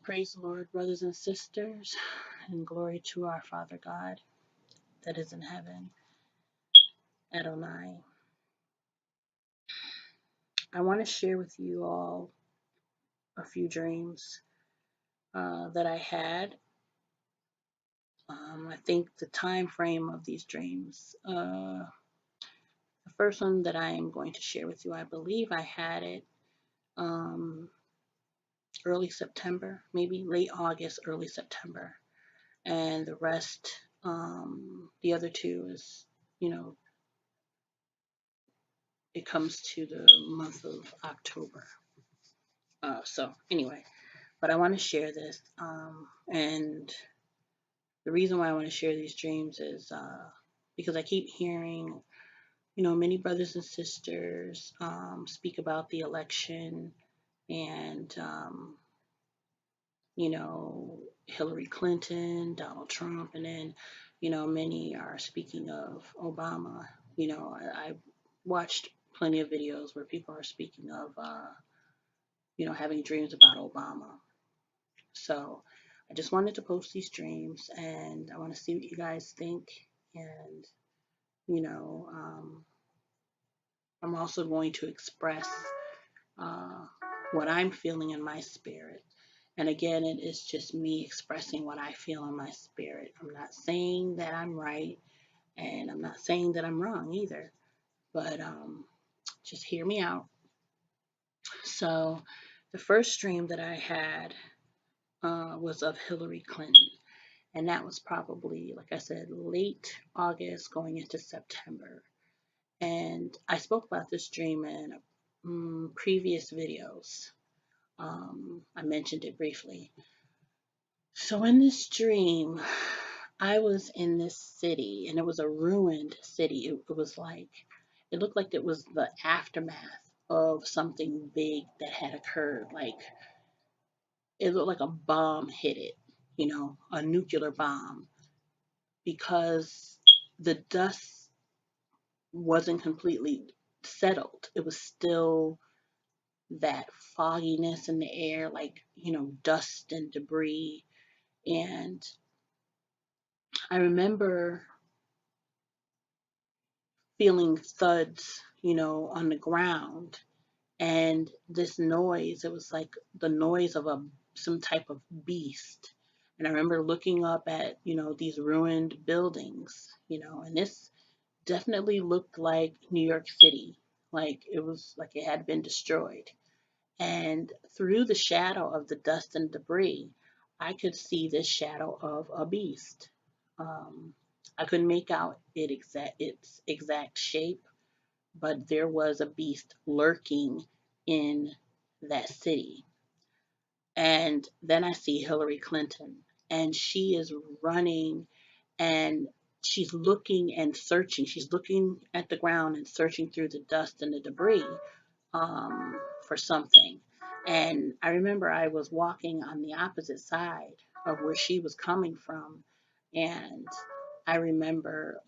Praise the Lord, brothers and sisters, and glory to our Father God that is in heaven, Adonai. I want to share with you all a few dreams that I had. I think the time frame of these dreams, the first one that I am going to share with you, I believe I had it um, early September, maybe late August, early September. And the rest, the other two is, you know, it comes to the month of October. So anyway, but I want to share this. And the reason why I want to share these dreams is because I keep hearing, many brothers and sisters speak about the election and, Hillary Clinton, Donald Trump, and then, many are speaking of Obama. I watched plenty of videos where people are speaking of, having dreams about Obama. So I just wanted to post these dreams and I want to see what you guys think. And, you know, um, I'm also going to express uh, what I'm feeling in my spirit. And again, it is just me expressing what I feel in my spirit. I'm not saying that I'm right and I'm not saying that I'm wrong either, but just hear me out. So the first dream that I had was of Hillary Clinton. And that was probably, like I said, late August going into September. And I spoke about this dream in previous videos. I mentioned it briefly. So in this dream, I was in this city, and it was a ruined city. It was like, it looked like it was the aftermath of something big that had occurred. Like, it looked like a bomb hit it, a nuclear bomb, because the dust wasn't completely settled. It was still that fogginess in the air, like, dust and debris. And I remember feeling thuds, on the ground and this noise. It was like the noise of some type of beast. And I remember looking up at, these ruined buildings, and this definitely looked like New York City. Like it was like it had been destroyed. And through the shadow of the dust and debris, I could see this shadow of a beast. Um, I couldn't make out its exact shape, but there was a beast lurking in that city. And then I see Hillary Clinton, and she is running and she's looking and searching. She's looking at the ground and searching through the dust and the debris for something. And I remember I was walking on the opposite side of where she was coming from. And I remember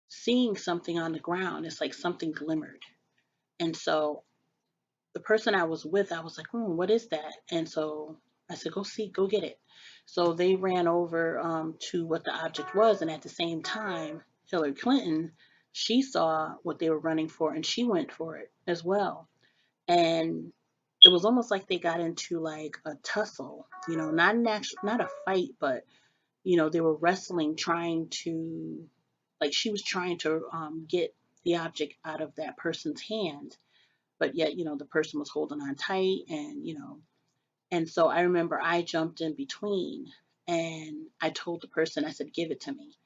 seeing something on the ground. It's like something glimmered. And so the person I was with, I was like, what is that? And so I said, go get it. So they ran over to what the object was. And at the same time, Hillary Clinton, she saw what they were running for and she went for it as well. And it was almost like they got into like a tussle, not a fight, but, they were wrestling, trying to, like she was trying to get the object out of that person's hand, but yet, the person was holding on tight and so I remember I jumped in between and I told the person, I said, give it to me.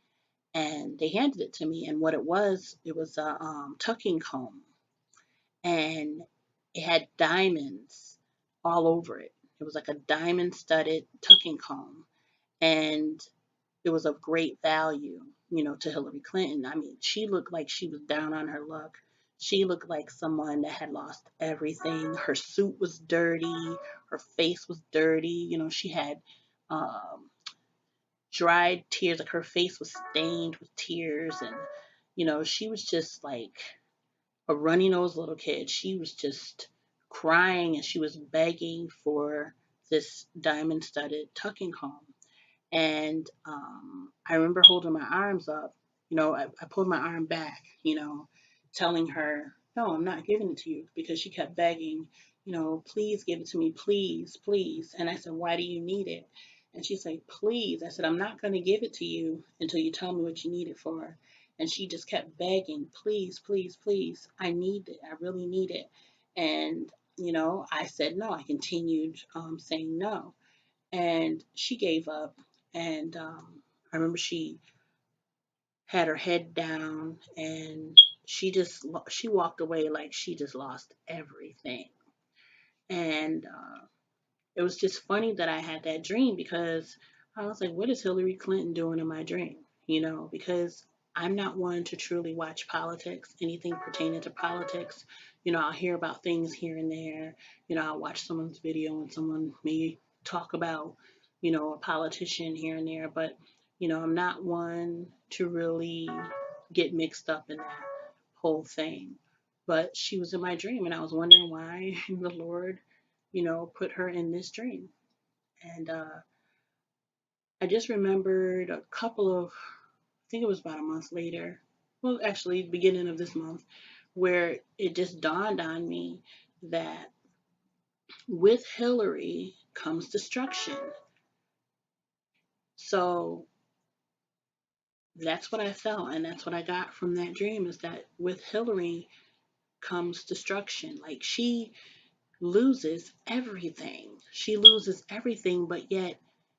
And they handed it to me. And what it was a tucking comb and it had diamonds all over it. It was like a diamond studded tucking comb. And it was of great value, to Hillary Clinton. I mean, she looked like she was down on her luck. She looked like someone that had lost everything. Her suit was dirty. Her face was dirty. She had um, dried tears. Like her face was stained with tears. And, she was just like a runny nosed little kid. She was just crying and she was begging for this diamond studded tucking comb. And I remember holding my arms up. I pulled my arm back, telling her, no, I'm not giving it to you, because she kept begging, please give it to me, please, please. And I said, why do you need it? And she's like, please. I said, I'm not going to give it to you until you tell me what you need it for. And she just kept begging, please, please, please. I need it. I really need it. And, I said no. I continued saying no. And she gave up. And I remember she had her head down, and she walked away like she just lost everything. And it was just funny that I had that dream, because I was like, what is Hillary Clinton doing in my dream? Because I'm not one to truly watch politics, anything pertaining to politics. I'll hear about things here and there. I'll watch someone's video and someone may talk about, a politician here and there, but, I'm not one to really get mixed up in that whole thing. But she was in my dream, and I was wondering why the Lord, put her in this dream. And I just remembered a couple of, I think it was about a month later, well, actually, beginning of this month, where it just dawned on me that with Hillary comes destruction. So that's what I felt, and that's what I got from that dream, is that with Hillary comes destruction. Like, she loses everything. She loses everything, but yet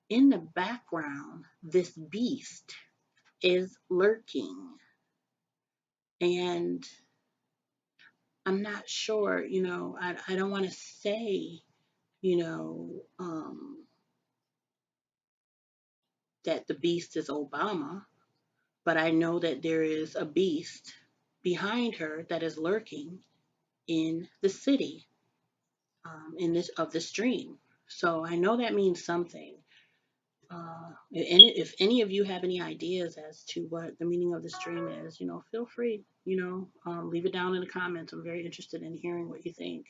in the background, this beast is lurking. And I'm not sure, I don't want to say, you know, um, that the beast is Obama, but I know that there is a beast behind her that is lurking in the city, in this dream. So I know that means something. And if any of you have any ideas as to what the meaning of this dream is, feel free, leave it down in the comments. I'm very interested in hearing what you think.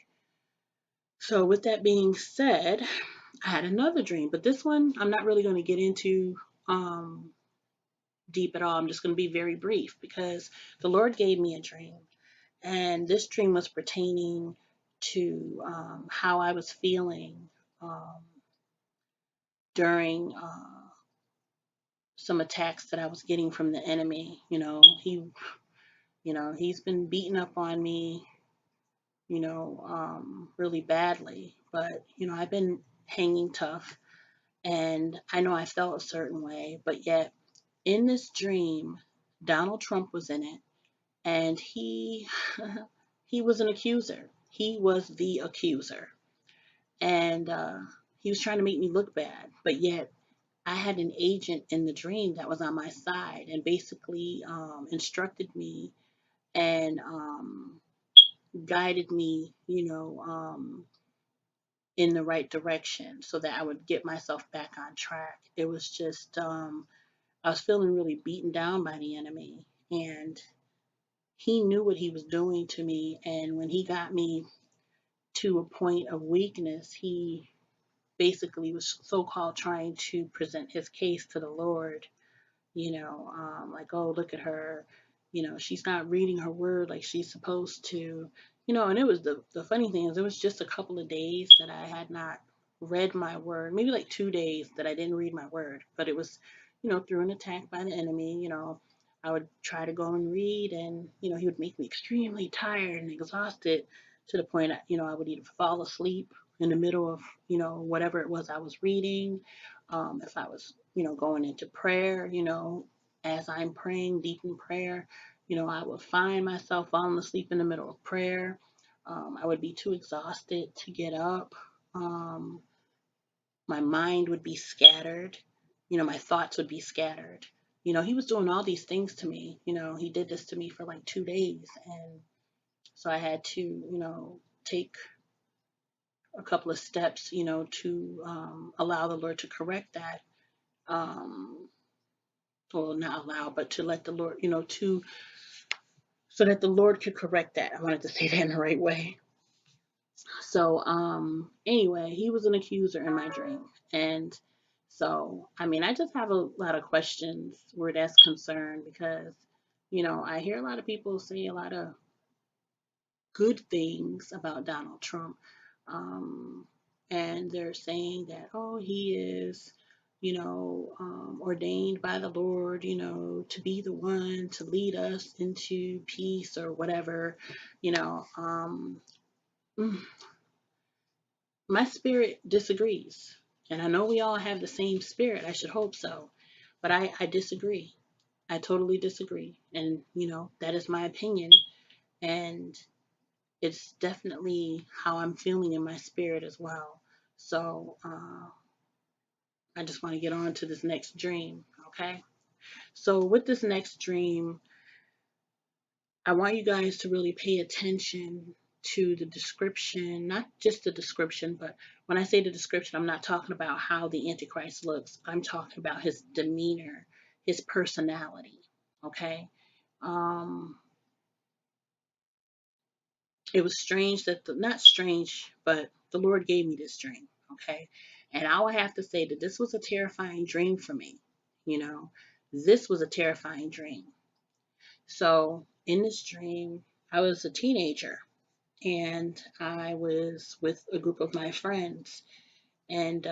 So, with that being said, I had another dream, but this one I'm not really going to get into um, deep at all. I'm just going to be very brief, because the Lord gave me a dream, and this dream was pertaining to how I was feeling um, during some attacks that I was getting from the enemy. He's been beating up on me, really badly. But, I've been hanging tough, and I know I felt a certain way, but yet in this dream, Donald Trump was in it, and he he was an accuser. He was the accuser, and he was trying to make me look bad, but yet I had an agent in the dream that was on my side, and basically instructed me and guided me, in the right direction, so that I would get myself back on track. It was just, I was feeling really beaten down by the enemy, and he knew what he was doing to me. And when he got me to a point of weakness, he basically was so called trying to present his case to the Lord, like, oh, look at her, she's not reading her word like she's supposed to, and it was the funny thing is, it was just a couple of days that I had not read my word, maybe like 2 days that I didn't read my word, but it was, through an attack by the enemy. I would try to go and read, and, he would make me extremely tired and exhausted, to the point, I would either fall asleep in the middle of, whatever it was I was reading. If I was, going into prayer, as I'm praying deep in prayer, I would find myself falling asleep in the middle of prayer. I would be too exhausted to get up. Um, my mind would be scattered. My thoughts would be scattered. He was doing all these things to me. He did this to me for like 2 days. And so I had to, take a couple of steps, to allow the Lord to correct that. Um, well, not allow, but to let the Lord, so that the Lord could correct that. I wanted to say that in the right way. So anyway, he was an accuser in my dream. And so I mean, I just have a lot of questions where that's concerned, because I hear a lot of people say a lot of good things about Donald Trump. Um, and they're saying that, oh, he is, ordained by the Lord, to be the one to lead us into peace or whatever, you know. Mm, my spirit disagrees. And I know we all have the same spirit. I should hope so. But I disagree. I totally disagree. And, that is my opinion. And it's definitely how I'm feeling in my spirit as well. So I just want to get on to this next dream, okay? So with this next dream, I want you guys to really pay attention to the description, not just the description, but when I say the description, I'm not talking about how the Antichrist looks. I'm talking about his demeanor, his personality, okay? Um, it was strange that not strange, but the Lord gave me this dream, okay? And I would have to say that this was a terrifying dream for me. You know, this was a terrifying dream. So in this dream, I was a teenager and I was with a group of my friends, and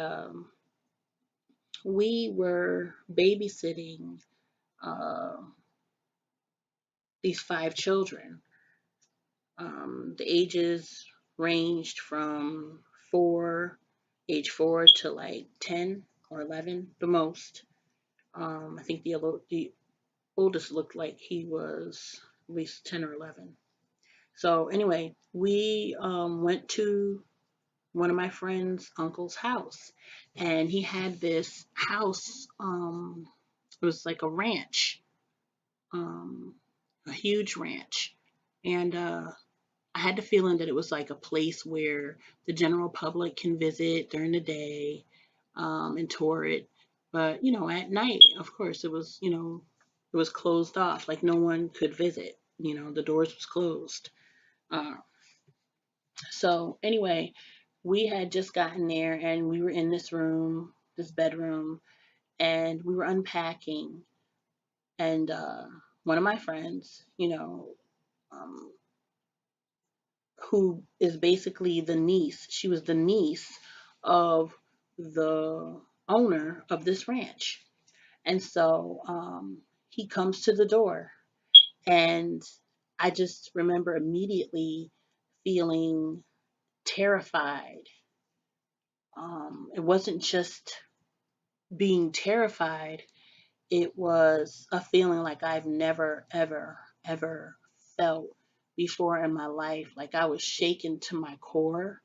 we were babysitting uh, these 5 children. The ages ranged from four, age 4 to like 10 or 11, the most. I think the oldest looked like he was at least 10 or 11. So anyway, we went to one of my friend's uncle's house, and he had this house. It was like a ranch, um, a huge ranch, and I had the feeling that it was like a place where the general public can visit during the day, and tour it. But at night, of course, it was closed off. Like no one could visit. The doors was closed. Uh, so anyway, we had just gotten there, and we were in this room, this bedroom, and we were unpacking. And one of my friends, um, who is basically the niece. She was the niece of the owner of this ranch. And so he comes to the door, and I just remember immediately feeling terrified. It wasn't just being terrified, it was a feeling like I've never, ever, ever felt before in my life. Like I was shaken to my core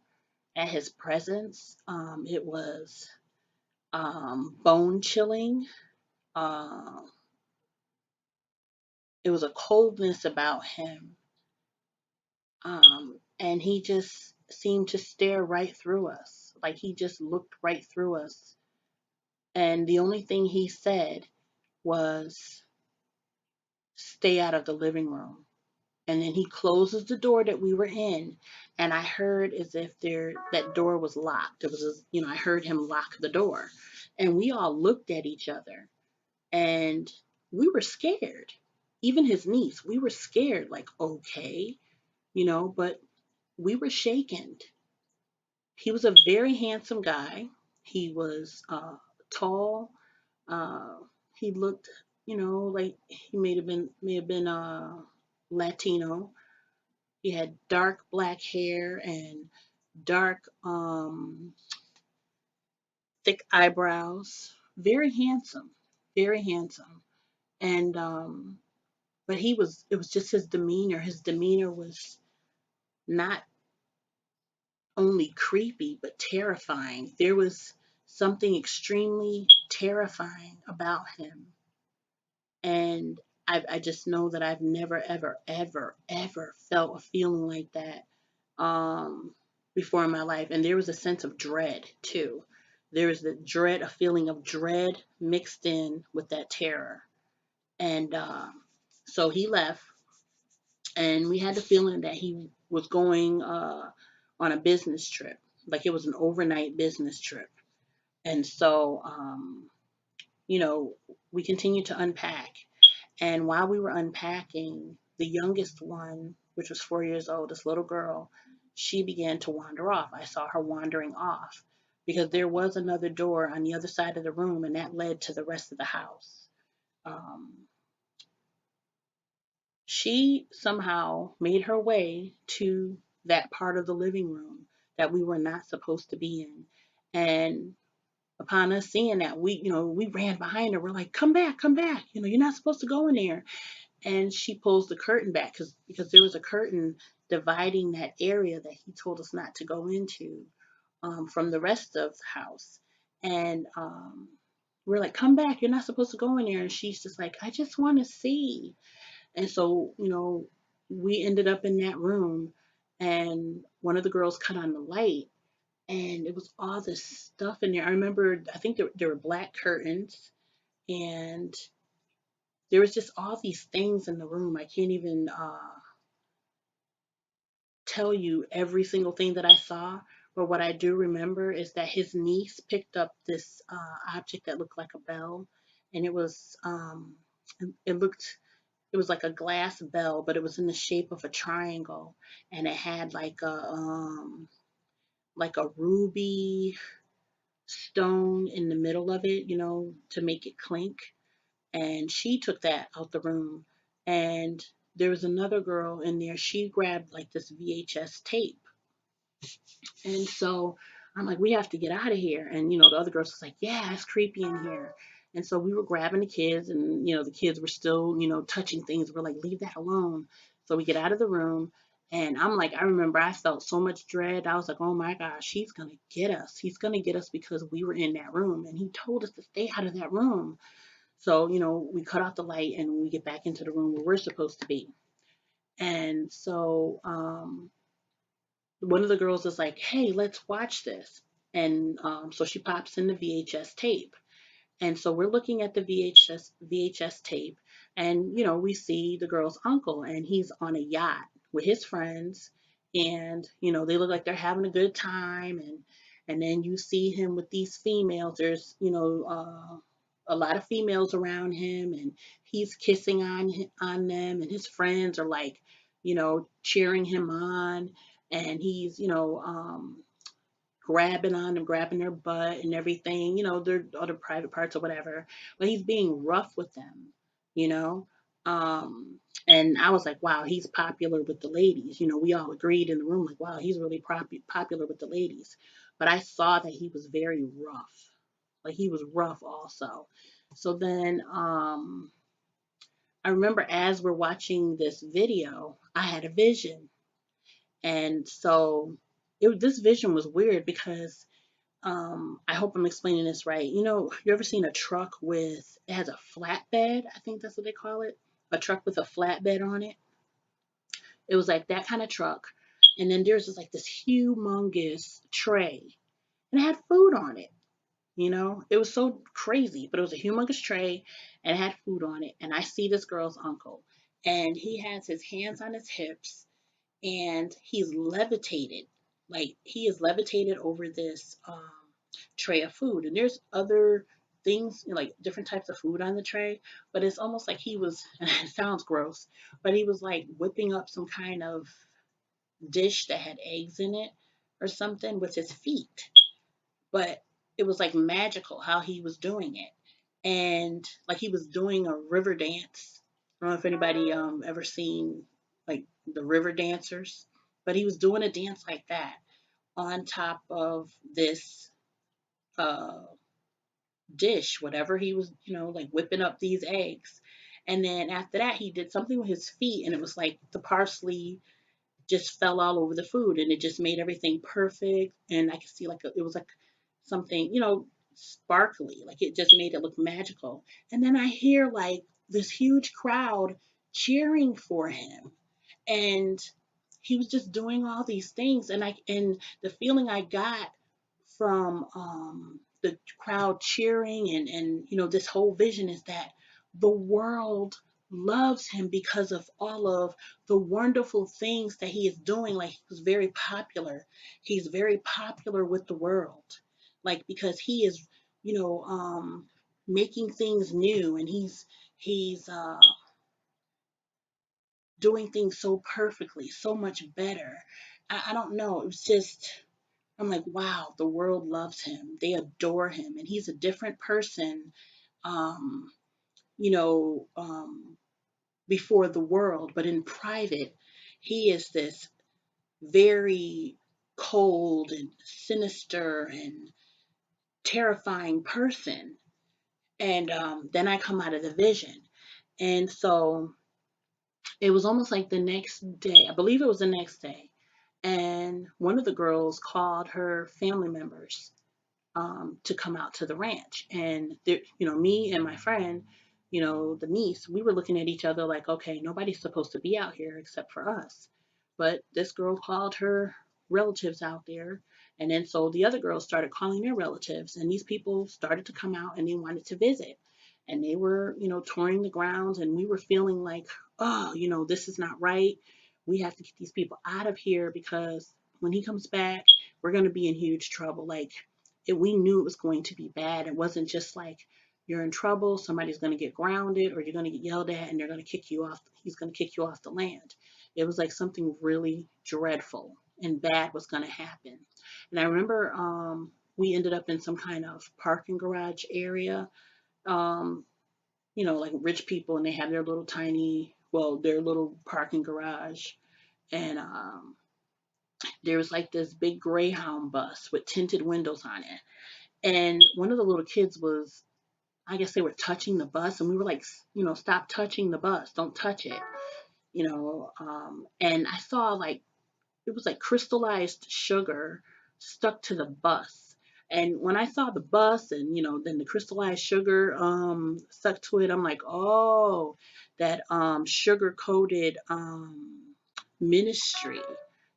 at his presence. It was bone chilling. Uh, it was a coldness about him. And he just seemed to stare right through us. Like he just looked right through us. And the only thing he said was, stay out of the living room. And then he closes the door that we were in, and I heard as if that door was locked. It was, I heard him lock the door, and we all looked at each other, and we were scared. Even his niece, we were scared. Like, okay, but we were shaken. He was a very handsome guy. He was tall. Uh, he looked, like he may have been Latino. He had dark black hair and dark, thick eyebrows. Very handsome, very handsome. And but it was just his demeanor. His demeanor was not only creepy but terrifying. There was something extremely terrifying about him. And I just know that I've never, ever, ever, ever felt a feeling like that um, before in my life. And there was a sense of dread too. There was a feeling of dread mixed in with that terror. And so he left, and we had the feeling that he was going on a business trip. Like it was an overnight business trip. And so, you know, we continued to unpack. And while we were unpacking, the youngest one, which was 4 years old, this little girl, she began to wander off. I saw her wandering off because there was another door on the other side of the room, and that led to the rest of the house. Um, she somehow made her way to that part of the living room that we were not supposed to be in. And upon us seeing that, we ran behind her. We're like, come back, come back. You're not supposed to go in there. And she pulls the curtain back because there was a curtain dividing that area that he told us not to go into, from the rest of the house. And we're like, come back, you're not supposed to go in there. And she's just like, I just want to see. And so, we ended up in that room, and one of the girls cut on the light, and it was all this stuff in there. I remember, I think there were black curtains, and there was just all these things in the room. I can't even tell you every single thing that I saw, but what I do remember is that his niece picked up this object that looked like a bell, and it looked it was like a glass bell, but it was in the shape of a triangle, and it had like a ruby stone in the middle of it, to make it clink. And she took that out the room. And there was another girl in there. She grabbed like this VHS tape. And so I'm like, we have to get out of here. And, the other girls was like, yeah, it's creepy in here. And so we were grabbing the kids, and, the kids were still, touching things. We're like, leave that alone. So we get out of the room. And I'm like, I remember I felt so much dread. I was like, oh my gosh, he's going to get us. He's going to get us because we were in that room. And he told us to stay out of that room. So, we cut off the light and we get back into the room where we're supposed to be. And so, one of the girls is like, hey, let's watch this. And so she pops in the VHS tape. And so we're looking at the VHS tape, and we see the girl's uncle, and he's on a yacht with his friends, and they look like they're having a good time, and then you see him with these females. There's a lot of females around him, and he's kissing on them, and his friends are like cheering him on, and he's grabbing on them, grabbing their butt and everything, their other private parts or whatever. But he's being rough with them, you know. Um, and I was like, wow, he's popular with the ladies. We all agreed in the room, like, wow, he's really popular with the ladies. But I saw that he was very rough. Like he was rough also. So then I remember as we're watching this video, I had a vision. And so this vision was weird because I hope I'm explaining this right. You ever seen a truck it has a flatbed? I think that's what they call it. A truck with a flatbed on it. It was like that kind of truck. And then there's just like this humongous tray, and it had food on it. It was so crazy, but it was a humongous tray and it had food on it. And I see this girl's uncle, and he has his hands on his hips, and he's levitated. Like he is levitated over this tray of food. And there's other things, like different types of food on the tray, but it's almost like he was, it sounds gross, but he was like whipping up some kind of dish that had eggs in it or something with his feet. But it was like magical how he was doing it. And like he was doing a river dance. I don't know if anybody ever seen like the river dancers, but he was doing a dance like that on top of this uh, dish, whatever he was, like whipping up these eggs. And then after that, he did something with his feet, and it was like the parsley just fell all over the food, and it just made everything perfect. And I could see like it was like something, sparkly, like it just made it look magical. And then I hear like this huge crowd cheering for him, and he was just doing all these things. And the feeling I got from the crowd cheering and this whole vision is that the world loves him because of all of the wonderful things that he is doing. Like, he was very popular. He's very popular with the world. Like, because he is, you know, making things new, and he's doing things so perfectly, so much better. I don't know. It was just, I'm like, wow, the world loves him. They adore him, and he's a different person. Um, you know, before the world, but in private, he is this very cold and sinister and terrifying person. And then I come out of the vision. And so it was almost like the next day, I believe it was the next day. And one of the girls called her family members to come out to the ranch. And there, me and my friend, the niece, we were looking at each other like, okay, nobody's supposed to be out here except for us. But this girl called her relatives out there. And then so the other girls started calling their relatives, and these people started to come out and they wanted to visit. And they were, touring the grounds, and we were feeling like, oh, this is not right. We have to get these people out of here because when he comes back, we're going to be in huge trouble. Like, we knew it was going to be bad. It wasn't just like you're in trouble, somebody's going to get grounded, or you're going to get yelled at, and they're going to kick you off. He's going to kick you off the land. It was like something really dreadful and bad was going to happen. And I remember we ended up in some kind of parking garage area. Um, like rich people, and they have their little tiny, well, their little parking garage. And there was like this big Greyhound bus with tinted windows on it. And one of the little kids was, I guess they were touching the bus, and we were like, stop touching the bus, don't touch it, and I saw like it was like crystallized sugar stuck to the bus. And when I saw the bus and, then the crystallized sugar stuck to it, I'm like, oh, that sugar coated ministry,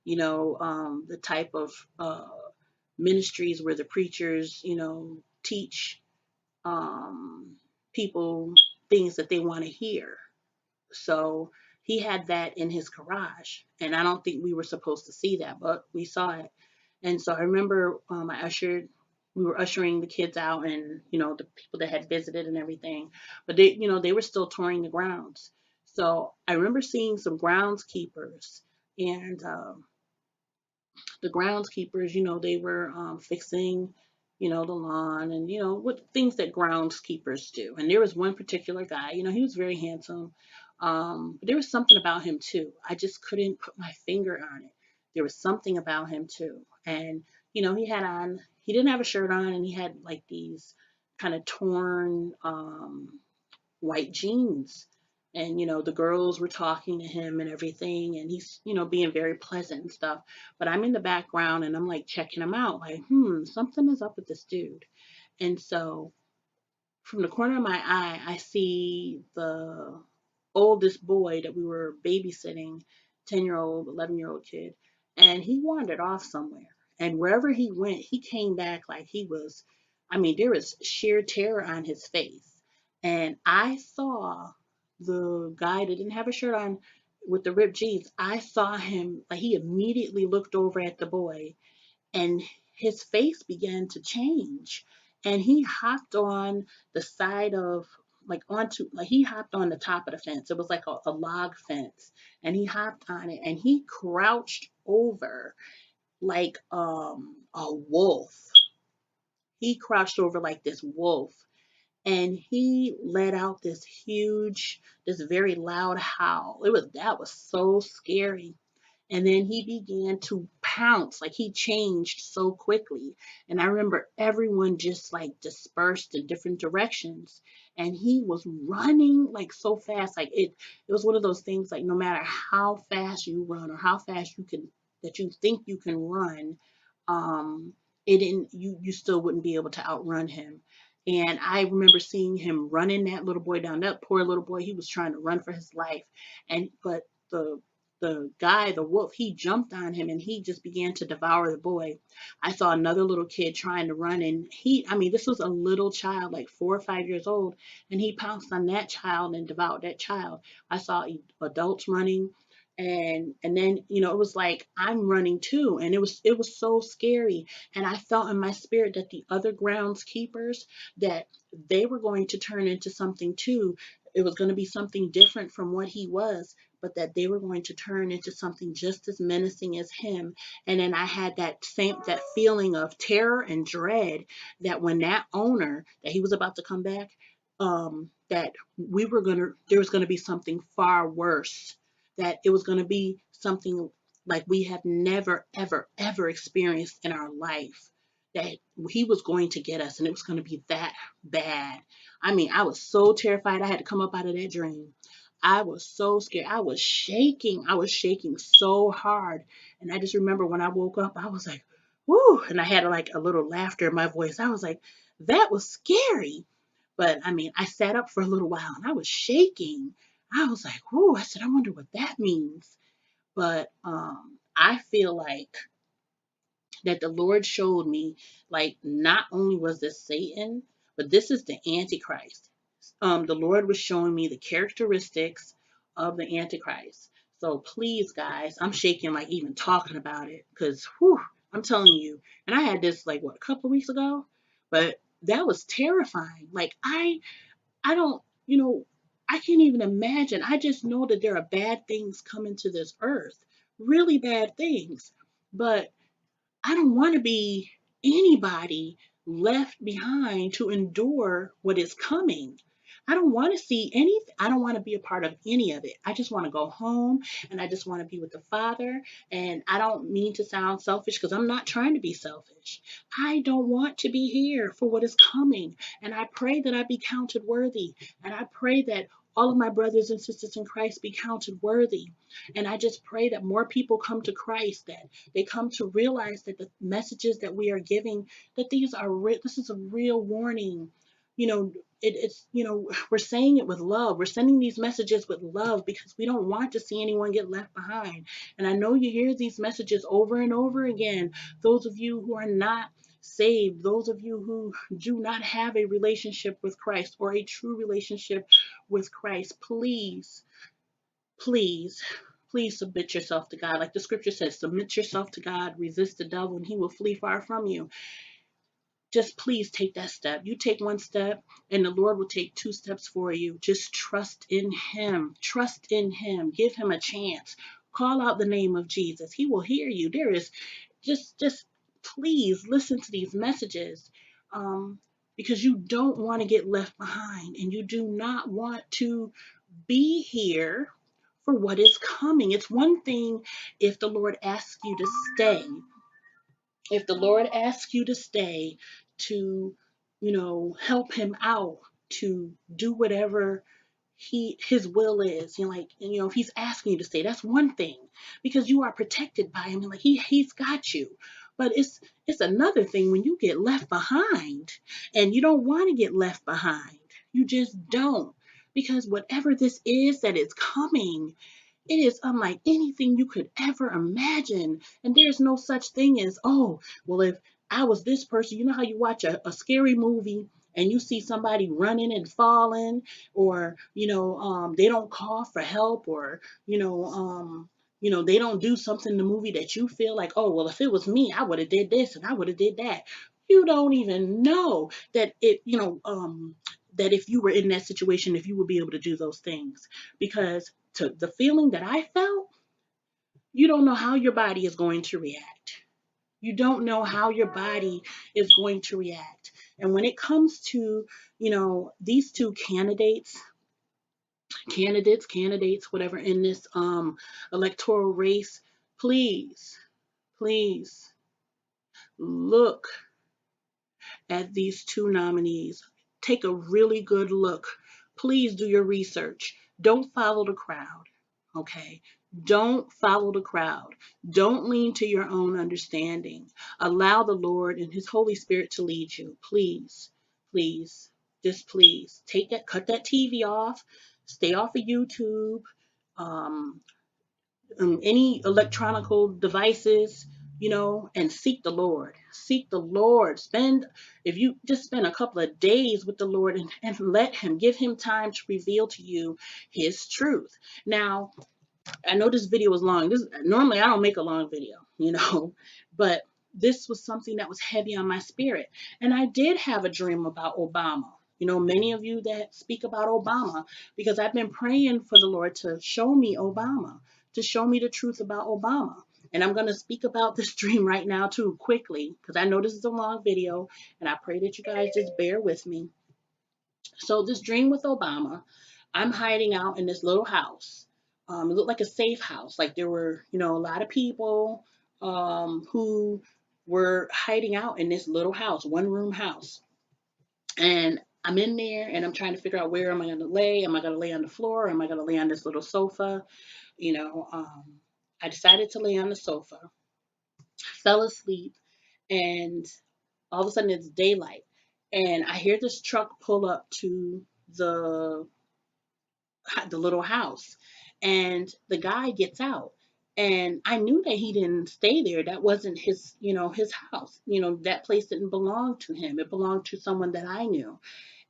the type of ministries where the preachers, teach um, people things that they want to hear. So he had that in his garage, and I don't think we were supposed to see that, but we saw it. And so I remember we were ushering the kids out, and the people that had visited and everything, but they were still touring the grounds. So I remember seeing some groundskeepers, and the groundskeepers, they were fixing, the lawn, and what things that groundskeepers do. And there was one particular guy, he was very handsome. But there was something about him too. I just couldn't put my finger on it. There was something about him too. And he didn't have a shirt on, and he had like these kind of torn white jeans. And the girls were talking to him and everything, and he's being very pleasant and stuff. But I'm in the background, and I'm like checking him out, like, something is up with this dude. And so from the corner of my eye, I see the oldest boy that we were babysitting, 10-year-old, 11-year-old kid, and he wandered off somewhere. And wherever he went, he came back like he was, I mean, there was sheer terror on his face. And I saw the guy that didn't have a shirt on with the ripped jeans. I saw him, like, he immediately looked over at the boy, and his face began to change, and he hopped on the side of, like he hopped on the top of the fence. It was like a log fence, and he hopped on it, and he crouched over like a wolf. He crouched over like this wolf, and he let out this very loud howl. That was so scary. And then he began to pounce, like he changed so quickly. And I remember everyone just like dispersed in different directions. And he was running like so fast. Like it was one of those things, like no matter how fast you run or how fast that you think you can run, um, it didn't, you still wouldn't be able to outrun him. And I remember seeing him running that little boy down. That poor little boy, he was trying to run for his life. But the the guy, the wolf, he jumped on him and he just began to devour the boy. I saw another little kid trying to run, and I mean, this was a little child, like 4 or 5 years old, and he pounced on that child and devoured that child. I saw adults running, and then it was like I'm running too, and it was so scary. And I felt in my spirit that the other groundskeepers, that they were going to turn into something too. It was going to be something different from what he was, but that they were going to turn into something just as menacing as him. And then I had that feeling of terror and dread, that when that owner, that he was about to come back, that there was gonna be something far worse, that it was gonna be something like we have never, ever, ever experienced in our life. That he was going to get us, and it was going to be that bad. I mean, I was so terrified. I had to come up out of that dream. I was so scared. I was shaking. I was shaking so hard. And I just remember when I woke up, I was like, whoo. And I had like a little laughter in my voice. I was like, that was scary. But I mean, I sat up for a little while and I was shaking. I was like, whoo. I said, I wonder what that means. But I feel like that the Lord showed me, like, not only was this Satan, but this is the Antichrist. The Lord was showing me the characteristics of the Antichrist. So please, guys, I'm shaking like even talking about it, because I'm telling you, and I had this like what, a couple of weeks ago, but that was terrifying. Like I don't, I can't even imagine. I just know that there are bad things coming to this earth, really bad things. But I don't want to be anybody left behind to endure what is coming. I don't want to see anything. I don't want to be a part of any of it. I just want to go home and I just want to be with the Father. And I don't mean to sound selfish, because I'm not trying to be selfish. I don't want to be here for what is coming. And I pray that I be counted worthy. And I pray that all of my brothers and sisters in Christ be counted worthy. And I just pray that more people come to Christ, that they come to realize that the messages that we are giving, that this is a real warning. You know, we're saying it with love. We're sending these messages with love because we don't want to see anyone get left behind. And I know you hear these messages over and over again. Those of you who are not saved, those of you who do not have a relationship with Christ, or a true relationship with Christ, please, please, please submit yourself to God. Like the scripture says, submit yourself to God, resist the devil, and he will flee far from you. Just please take that step. You take one step, and the Lord will take 2 steps for you. Just trust in him. Trust in him. Give him a chance. Call out the name of Jesus. He will hear you. There is just please listen to these messages. Because you don't want to get left behind, and you do not want to be here for what is coming. It's one thing if the Lord asks you to stay. If the Lord asks you to stay to, help him out, to do whatever his will is, if he's asking you to stay, that's one thing, because you are protected by him, and like he's got you. But it's another thing when you get left behind, and you don't want to get left behind. You just don't, because whatever this is that is coming, it is unlike anything you could ever imagine. And there's no such thing as, oh, well, if I was this person, you know how you watch a scary movie and you see somebody running and falling, or, they don't call for help, or, they don't do something in the movie that you feel like, oh, well, if it was me, I would have did this and I would have did that. You don't even know that that if you were in that situation, if you would be able to do those things. Because to the feeling that I felt, you don't know how your body is going to react. You don't know how your body is going to react. And when it comes to, these two candidates, whatever, in this electoral race, please, please look at these two nominees. Take a really good look. Please do your research. Don't follow the crowd, okay? Don't follow the crowd. Don't lean to your own understanding. Allow the Lord and his Holy Spirit to lead you. Please, please, just please. Cut that TV off. Stay off of YouTube. Um, any electronical devices, and seek the Lord. Seek the Lord. If you just spend a couple of days with the Lord, and let Him, give Him time to reveal to you His truth. Now, I know this video was long. Normally I don't make a long video, but this was something that was heavy on my spirit. And I did have a dream about Obama. Many of you that speak about Obama, because I've been praying for the Lord to show me Obama, to show me the truth about Obama. And I'm going to speak about this dream right now too, quickly, because I know this is a long video, and I pray that you guys just bear with me. So this dream with Obama, I'm hiding out in this little house. It looked like a safe house. Like there were, a lot of people who were hiding out in this little house, one room house. And I'm in there and I'm trying to figure out, where am I going to lay? Am I going to lay on the floor? Or am I going to lay on this little sofa? I decided to lay on the sofa, fell asleep, and all of a sudden it's daylight. And I hear this truck pull up to the little house, and the guy gets out, and I knew that he didn't stay there. That wasn't his house. That place didn't belong to him. It belonged to someone that I knew.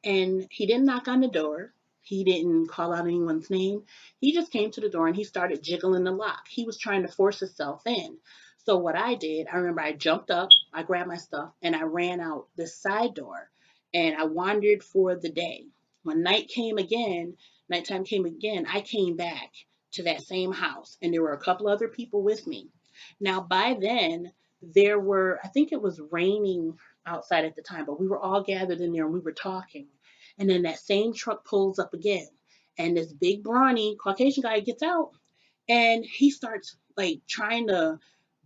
And he didn't knock on the door. He didn't call out anyone's name. He just came to the door and he started jiggling the lock. He was trying to force himself in. So what I did, I remember I jumped up, I grabbed my stuff, and I ran out this side door, and I wandered for the day. When nighttime came again, I came back to that same house, and there were a couple other people with me. Now by then, I think it was raining outside at the time, but we were all gathered in there and we were talking. And then that same truck pulls up again, and this big brawny Caucasian guy gets out, and he starts like trying to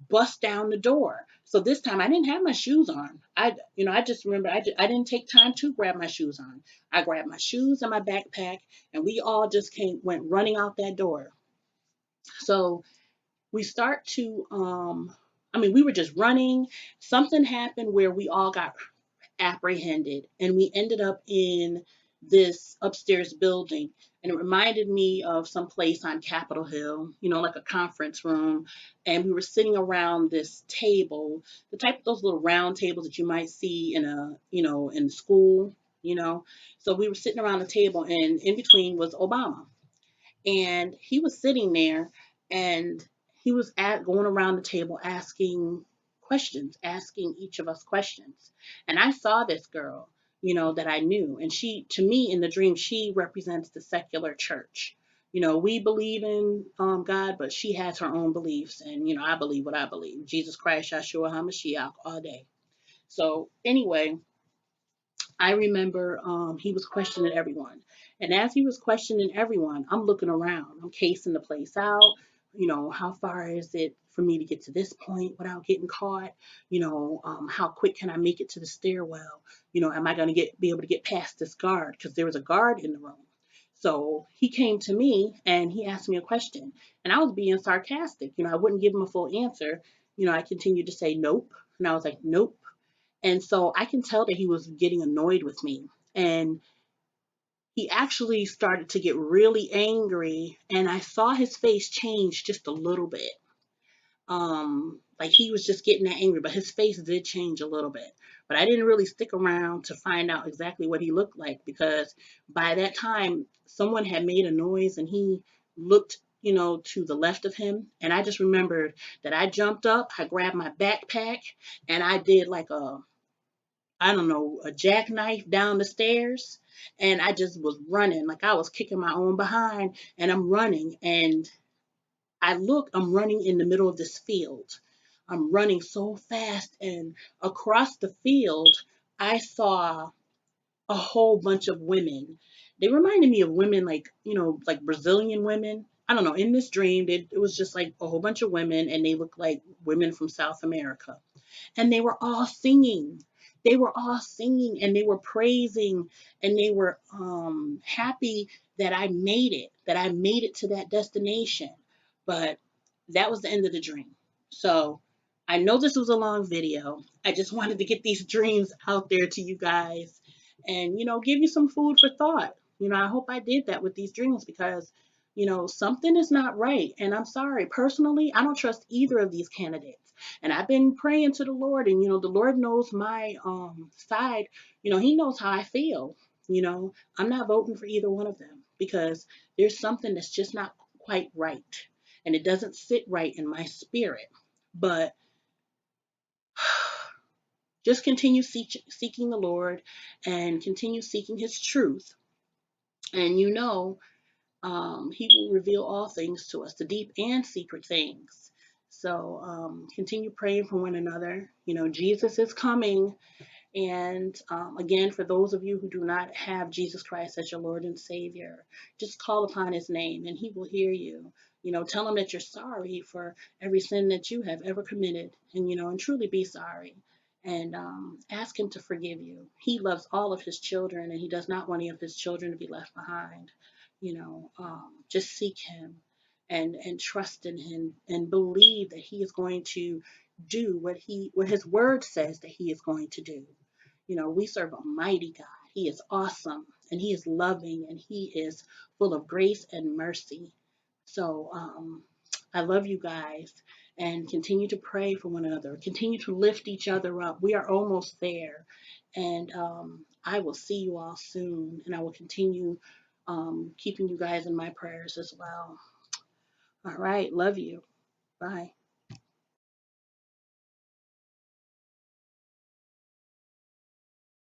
bust down the door. So this time I didn't have my shoes on. I just remember I didn't take time to grab my shoes on. I grabbed my shoes and my backpack, and we all just went running out that door. So we start to, we were just running. Something happened where we all got apprehended, and we ended up in this upstairs building, and it reminded me of some place on Capitol Hill, like a conference room. And we were sitting around this table, the type of those little round tables that you might see in school. So we were sitting around the table, and in between was Obama, and he was sitting there, and he was going around the table asking questions, asking each of us questions. And I saw this girl, that I knew, and she, to me in the dream, she represents the secular church. We believe in God, but she has her own beliefs, and I believe what I believe: Jesus Christ, Yahshua Hamashiach, all day. So anyway, I remember he was questioning everyone. And as he was questioning everyone, I'm looking around. I'm casing the place out. How far is it for me to get to this point without getting caught? How quick can I make it to the stairwell? Am I going to be able to get past this guard? Because there was a guard in the room. So he came to me and he asked me a question. And I was being sarcastic. I wouldn't give him a full answer. I continued to say nope. And I was like, nope. And so I can tell that he was getting annoyed with me. And he actually started to get really angry. And I saw his face change just a little bit. Like he was just getting that angry, but his face did change a little bit. But I didn't really stick around to find out exactly what he looked like, because by that time, someone had made a noise and he looked, to the left of him. And I just remembered that I jumped up, I grabbed my backpack, and I did like I don't know, a jackknife down the stairs. And I just was running, like I was kicking my own behind, and I'm running. And I'm running in the middle of this field. I'm running so fast. And across the field, I saw a whole bunch of women. They reminded me of women like Brazilian women. I don't know. In this dream, it was just like a whole bunch of women, and they looked like women from South America, and they were all singing. They were all singing, and they were praising, and they were happy that I made it to that destination. But that was the end of the dream. So I know this was a long video. I just wanted to get these dreams out there to you guys, and give you some food for thought. I hope I did that with these dreams, because something is not right. And I'm sorry, personally, I don't trust either of these candidates. And I've been praying to the Lord, and the Lord knows my side. He knows how I feel. I'm not voting for either one of them because there's something that's just not quite right, and it doesn't sit right in my spirit. But just continue seeking the Lord and continue seeking His truth, and He will reveal all things to us, the deep and secret things. So continue praying for one another. Jesus is coming. And again, for those of you who do not have Jesus Christ as your Lord and Savior, just call upon His name and He will hear you. Tell Him that you're sorry for every sin that you have ever committed, and truly be sorry. And ask Him to forgive you. He loves all of His children, and He does not want any of His children to be left behind. Just seek Him and trust in Him and believe that He is going to do what His Word says that He is going to do. We serve a mighty God. He is awesome, and He is loving, and He is full of grace and mercy. So I love you guys, and continue to pray for one another. Continue to lift each other up. We are almost there, and I will see you all soon, and I will continue keeping you guys in my prayers as well. All right, love you. Bye.